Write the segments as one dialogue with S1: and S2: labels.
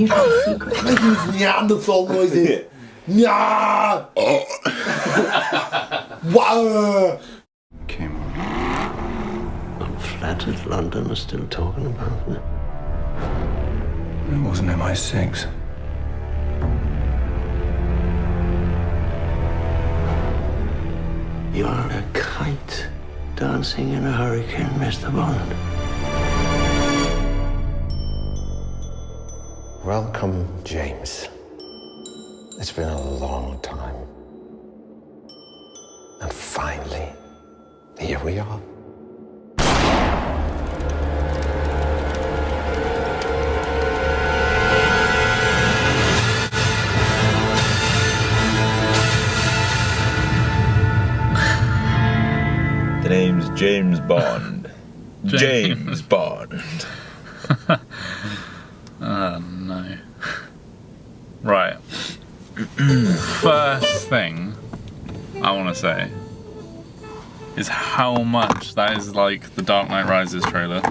S1: Making Neanderthal noises. Nah. Wow.
S2: Came on. I'm flattered London is still talking about me.
S3: It wasn't MI6.
S2: You're a kite dancing in a hurricane, Mr. Bond. Welcome, James. It's been a long time. And finally, here we are.
S4: The name's James Bond. James Bond.
S5: Oh no. Right. First thing I want to say is how much that is like the Dark Knight Rises trailer.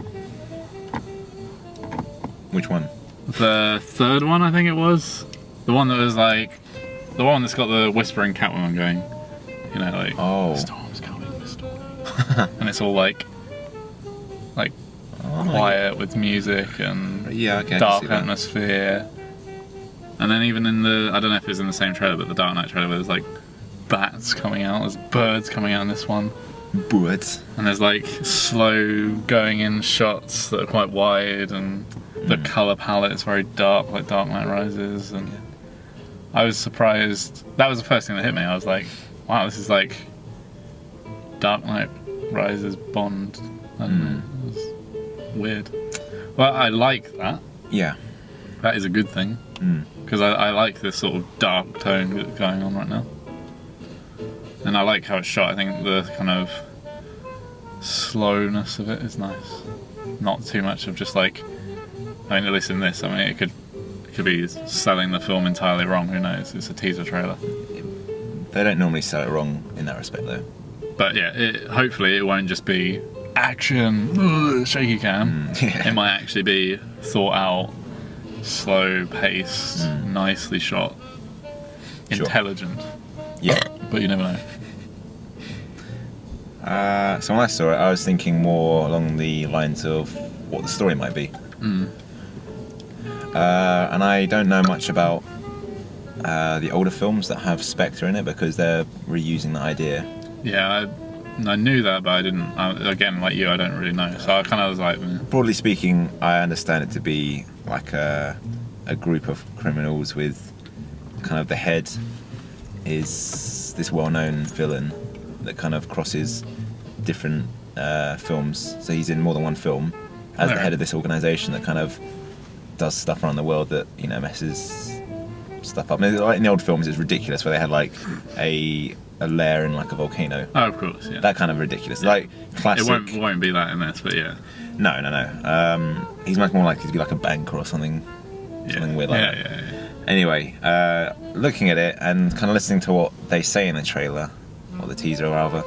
S4: Which one?
S5: The third one, I think it was. The one that was like, the one that's got the whispering Catwoman going. You know, like,
S4: Oh.
S5: the storm's coming, the storm. And it's all like quiet with music and
S4: Yeah, okay, I can
S5: dark
S4: see that.
S5: atmosphere. And then even in the, I don't know if it's in the same trailer, but the Dark Knight trailer, there's like bats coming out, there's birds coming out in this one.
S4: Birds.
S5: And there's like slow going in shots that are quite wide, and the colour palette is very dark, like Dark Knight Rises. And I was surprised. That was the first thing that hit me. I was like, wow, this is like Dark Knight Rises Bond. And it was weird. Well, I like that.
S4: Yeah.
S5: That is a good thing. Because I like this sort of dark tone that's going on right now. And I like how it's shot. I think the kind of slowness of it is nice. Not too much of just like, I mean, at least in this, I mean, it could be selling the film entirely wrong. Who knows? It's a teaser trailer.
S4: They don't normally sell it wrong in that respect, though.
S5: But yeah, hopefully it won't just be action, shaky cam.
S4: Yeah.
S5: It might actually be thought out, slow paced, nicely shot,
S4: Sure.
S5: intelligent.
S4: Yeah.
S5: But you never know.
S4: So when I saw it, I was thinking more along the lines of what the story might be. And I don't know much about the older films that have Spectre in it because they're reusing the idea.
S5: Yeah, I knew that, but I didn't. Again, like you, I don't really know. So I kind of was like,
S4: Broadly speaking, I understand it to be like a group of criminals with kind of the head is this well-known villain that kind of crosses different films. So he's in more than one film as the head of this organisation that kind of does stuff around the world that, you know, messes stuff up. I mean, like in the old films, it's ridiculous where they had like a lair in like a volcano.
S5: oh, of course, yeah.
S4: That kind of ridiculous. Like classic.
S5: It won't be that in this, but yeah.
S4: No. He's much more likely to be like a banker or something. Something weird like that.
S5: Yeah.
S4: Anyway, looking at it and kind of listening to what they say in the trailer, or the teaser rather,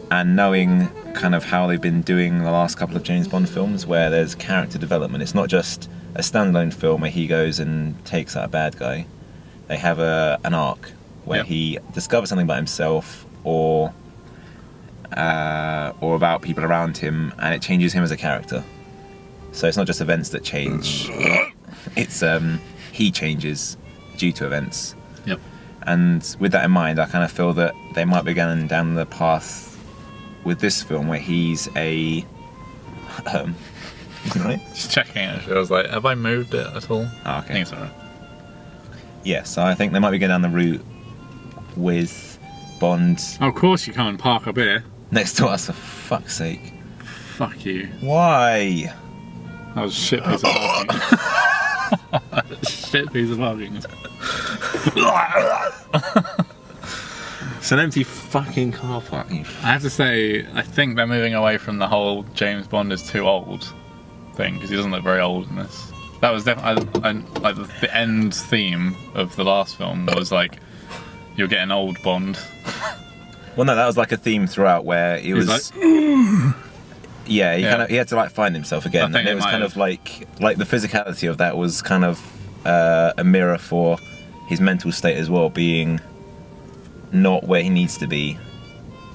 S4: and knowing kind of how they've been doing the last couple of James Bond films where there's character development. It's not just a standalone film where he goes and takes out a bad guy. They have an arc where he discovers something about himself or about people around him, and it changes him as a character. So it's not just events that change. It's he changes due to events.
S5: Yep.
S4: And with that in mind, I kind of feel that they might be going down the path with this film where he's a... right?
S5: Just checking actually. I was like, have I moved it at all?
S4: Oh,
S5: I
S4: okay.
S5: think it's alright.
S4: Yeah, so I think they might be going down the route with Bond
S5: Oh, of course you can't park up here.
S4: next to us, for fuck's sake.
S5: Fuck you.
S4: Why?
S5: That was a shit piece of parking. Shit piece of parking.
S4: It's an empty fucking car park. You
S5: I have to say, I think they're moving away from the whole James Bond is too old thing, because he doesn't look very old in this. That was definitely like the end theme of the last film was like, you're getting old Bond.
S4: Well, no, that was like a theme throughout where he was
S5: like,
S4: yeah, he had to like find himself again,
S5: I think
S4: and it was
S5: might
S4: kind
S5: have-
S4: of like the physicality of that was kind of a mirror for his mental state as well, being not where he needs to be. Do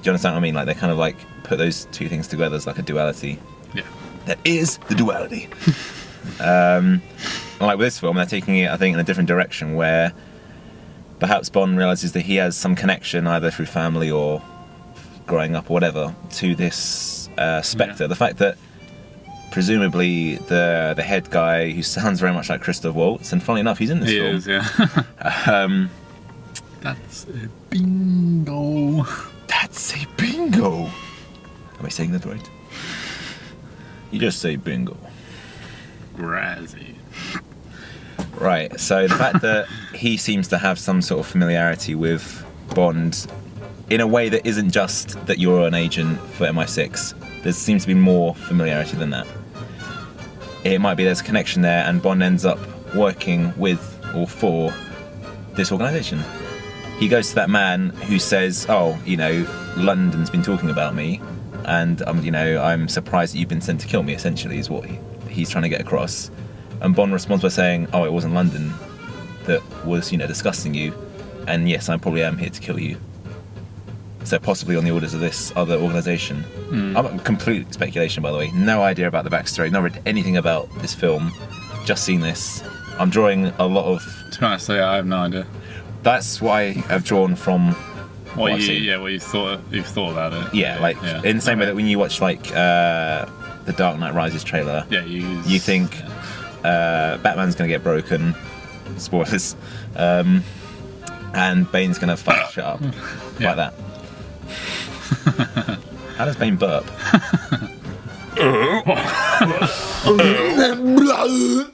S4: you understand what I mean? Like they kind of like put those two things together as like a duality.
S5: Yeah.
S4: That is the duality. Like with this film, they're taking it, I think, in a different direction, where perhaps Bond realizes that he has some connection, either through family or growing up or whatever, to this Spectre.
S5: Yeah.
S4: The fact that presumably the head guy, who sounds very much like Christoph Waltz, and funnily enough, he's in this
S5: He
S4: film.
S5: is, yeah. That's a bingo.
S4: That's a bingo. Am I saying that right? You just say bingo.
S5: Razzie.
S4: Right, so the fact that he seems to have some sort of familiarity with Bond in a way that isn't just that you're an agent for MI6, there seems to be more familiarity than that. It might be there's a connection there, and Bond ends up working with or for this organisation. He goes to that man who says, oh, you know, London's been talking about me, and you know, I'm surprised that you've been sent to kill me, essentially, is what he's trying to get across. And Bond responds by saying, oh, it wasn't London that was, you know, discussing you, and yes, I probably am here to kill you. So possibly on the orders of this other organisation. I'm complete speculation, by the way. No idea about the backstory, not read anything about this film, just seen this. I'm drawing a lot of...
S5: To be honest, yeah, I have no idea.
S4: That's why I've drawn from
S5: What
S4: I've
S5: you,
S4: seen.
S5: yeah, what you've thought about it.
S4: Yeah, like
S5: yeah.
S4: in the same way
S5: Okay.
S4: that when you watch like the Dark Knight Rises trailer,
S5: Yeah,
S4: you think Batman's gonna get broken, spoilers, and Bane's gonna fuck shit up
S5: Yeah.
S4: like that. How does Bane burp?
S1: Blah.